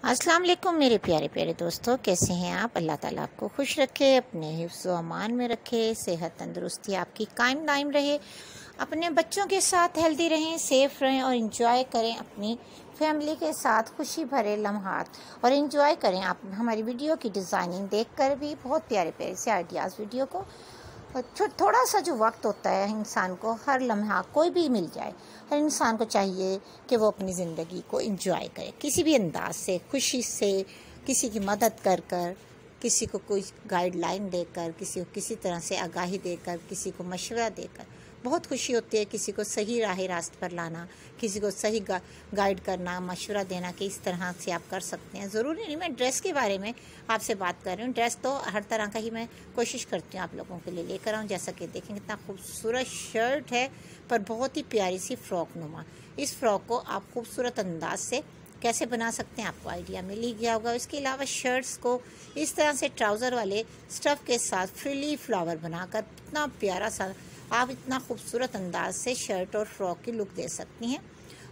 अस्सलाम वालेकुम मेरे प्यारे प्यारे दोस्तों, कैसे हैं आप। अल्लाह ताला आपको खुश रखे, अपने हिफ्ज़ व अमान में रखे, सेहत तंदुरुस्ती आपकी कायम दायम रहे, अपने बच्चों के साथ हेल्दी रहें, सेफ़ रहें और इंजॉय करें अपनी फैमिली के साथ खुशी भरे लम्हात और इंजॉय करें। आप हमारी वीडियो की डिज़ाइनिंग देखकर भी बहुत प्यारे प्यारे से आइडियाज़ वीडियो को थोड़ा सा जो वक्त होता है इंसान को, हर लम्हा कोई भी मिल जाए, हर इंसान को चाहिए कि वो अपनी ज़िंदगी को एंजॉय करे किसी भी अंदाज से, खुशी से, किसी की मदद कर कर, किसी को कोई गाइडलाइन देकर, किसी को किसी तरह से आगाही देकर, किसी को मशवरा देकर बहुत खुशी होती है। किसी को सही रास्ते पर लाना, किसी को सही गाइड करना, मशवरा देना कि इस तरह से आप कर सकते हैं। ज़रूरी नहीं मैं ड्रेस के बारे में आपसे बात कर रही हूँ, ड्रेस तो हर तरह का ही मैं कोशिश करती हूँ आप लोगों के लिए लेकर आऊँ। जैसा कि देखें कितना खूबसूरत शर्ट है पर बहुत ही प्यारी सी फ़्रॉक नुमा। इस फ़्रॉक को आप खूबसूरत अंदाज से कैसे बना सकते हैं आपको आइडिया मिल ही गया होगा। इसके अलावा शर्ट्स को इस तरह से ट्राउज़र वाले स्टफ़ के साथ फ्रिली फ्लावर बनाकर इतना प्यारा सा आप इतना खूबसूरत अंदाज से शर्ट और फ्रॉक की लुक दे सकती हैं।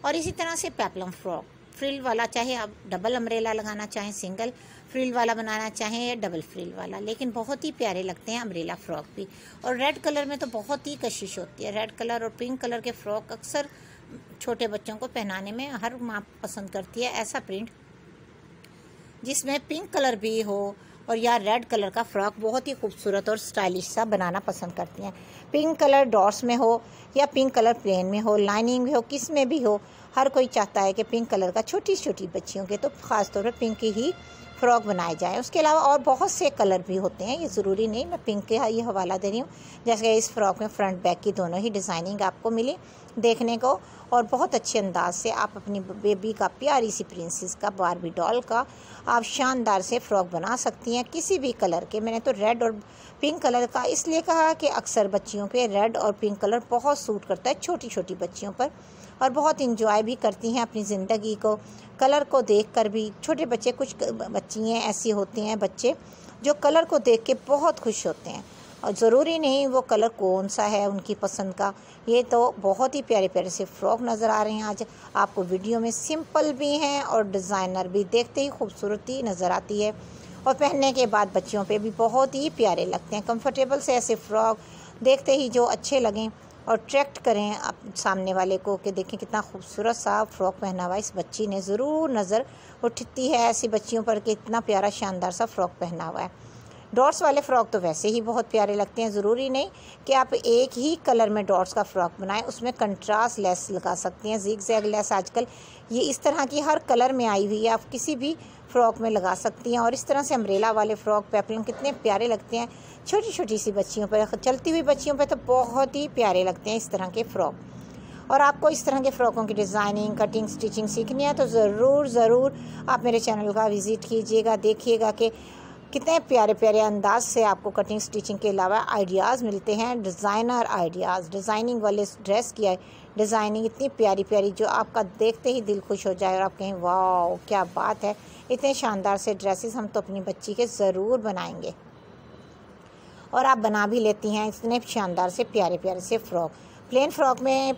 और इसी तरह से पेप्लम फ्रॉक फ्रिल वाला, चाहे आप डबल अम्ब्रेला लगाना चाहें, सिंगल फ्रिल वाला बनाना चाहें या डबल फ्रिल वाला, लेकिन बहुत ही प्यारे लगते हैं अम्ब्रेला फ्रॉक भी। और रेड कलर में तो बहुत ही कशिश होती है। रेड कलर और पिंक कलर के फ्रॉक अक्सर छोटे बच्चों को पहनाने में हर माँ पसंद करती है। ऐसा प्रिंट जिसमें पिंक कलर भी हो और या रेड कलर का फ्रॉक बहुत ही खूबसूरत और स्टाइलिश सा बनाना पसंद करती हैं। पिंक कलर डॉट्स में हो या पिंक कलर प्लेन में हो, लाइनिंग में हो, किस में भी हो, हर कोई चाहता है कि पिंक कलर का छोटी छोटी बच्चियों के तो ख़ास तौर पर पिंक ही फ्रॉक बनाए जाएँ। उसके अलावा और बहुत से कलर भी होते हैं, ये ज़रूरी नहीं मैं पिंक के ये हवाला दे रही हूँ। जैसे इस फ्रॉक में फ्रंट बैक की दोनों ही डिज़ाइनिंग आपको मिली देखने को और बहुत अच्छे अंदाज से आप अपनी बेबी का, प्यारी सी प्रिंसेस का, बारबी डॉल का आप शानदार से फ़्रॉक बना सकती हैं किसी भी कलर के। मैंने तो रेड और पिंक कलर का इसलिए कहा कि अक्सर बच्चियों पे रेड और पिंक कलर बहुत सूट करता है, छोटी छोटी बच्चियों पर, और बहुत इंजॉय भी करती हैं अपनी ज़िंदगी को कलर को देखकर भी। छोटे बच्चे, कुछ बच्चियाँ ऐसी होती हैं, बच्चे जो कलर को देख के बहुत खुश होते हैं और ज़रूरी नहीं वो कलर कौन सा है उनकी पसंद का। ये तो बहुत ही प्यारे प्यारे से फ़्रॉक नज़र आ रहे हैं आज आपको वीडियो में, सिंपल भी हैं और डिज़ाइनर भी, देखते ही खूबसूरती नज़र आती है और पहनने के बाद बच्चियों पे भी बहुत ही प्यारे लगते हैं। कंफर्टेबल से ऐसे फ़्रॉक देखते ही जो अच्छे लगें और अट्रैक्ट करें आप सामने वाले को कि देखें कितना खूबसूरत सा फ़्रॉक पहना हुआ इस बच्ची ने, ज़रूर नज़र उठती है ऐसी बच्चियों पर कि इतना प्यारा शानदार सा फ़्रॉक पहना हुआ है। डॉट्स वाले फ़्रॉक तो वैसे ही बहुत प्यारे लगते हैं, ज़रूरी नहीं कि आप एक ही कलर में डॉट्स का फ़्रॉक बनाएं, उसमें कंट्रास्ट लेस लगा सकती हैं, ज़िग ज़ैग लेस आजकल ये इस तरह की हर कलर में आई हुई है, आप किसी भी फ़्रॉक में लगा सकती हैं। और इस तरह से अम्ब्रेला वाले फ़्रॉक पेप्लम कितने प्यारे लगते हैं छोटी छोटी सी बच्चियों पर, चलती हुई बच्चियों पर तो बहुत ही प्यारे लगते हैं इस तरह के फ़्रॉक। और आपको इस तरह के फ़्रॉकों की डिज़ाइनिंग, कटिंग, स्टिचिंग सीखनी है तो ज़रूर आप मेरे चैनल का विज़िट कीजिएगा, देखिएगा कि कितने प्यारे प्यारे अंदाज से आपको कटिंग स्टिचिंग के अलावा आइडियाज़ मिलते हैं, डिज़ाइनर आइडियाज़। डिज़ाइनिंग वाले ड्रेस की डिज़ाइनिंग इतनी प्यारी प्यारी जो आपका देखते ही दिल खुश हो जाए और आप कहें वाह क्या बात है, इतने शानदार से ड्रेसेस हम तो अपनी बच्ची के ज़रूर बनाएंगे। और आप बना भी लेती हैं इतने शानदार से प्यारे प्यारे से फ़्रॉक। प्लेन फ़्रॉक में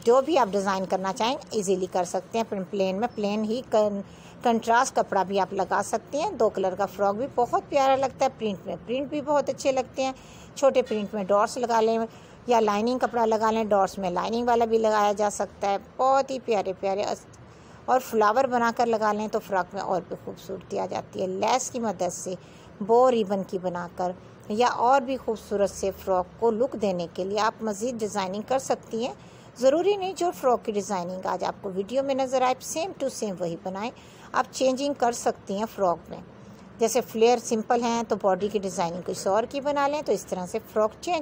जो भी आप डिज़ाइन करना चाहें इजीली कर सकते हैं। प्लेन में प्लेन ही कंट्रास्ट कपड़ा भी आप लगा सकते हैं। 2 कलर का फ़्रॉक भी बहुत प्यारा लगता है। प्रिंट में प्रिंट भी बहुत अच्छे लगते हैं। छोटे प्रिंट में डॉट्स लगा लें या लाइनिंग कपड़ा लगा लें, डॉट्स में लाइनिंग वाला भी लगाया जा सकता है। बहुत ही प्यारे प्यारे और फ्लावर बनाकर लगा लें तो फ़्रॉक में और भी खूबसूरती आ जाती है। लेस की मदद से बो रिबन की बनाकर या और भी खूबसूरत से फ़्रॉक को लुक देने के लिए आप मज़ीद डिज़ाइनिंग कर सकती हैं। ज़रूरी नहीं जो फ़्रॉक की डिज़ाइनिंग आज आपको वीडियो में नज़र आए सेम टू सेम वही बनाएं, आप चेंजिंग कर सकती हैं फ़्रॉक में। जैसे फ्लेयर सिंपल हैं तो बॉडी की डिज़ाइनिंग कुछ और की बना लें, तो इस तरह से फ़्रॉक चेंज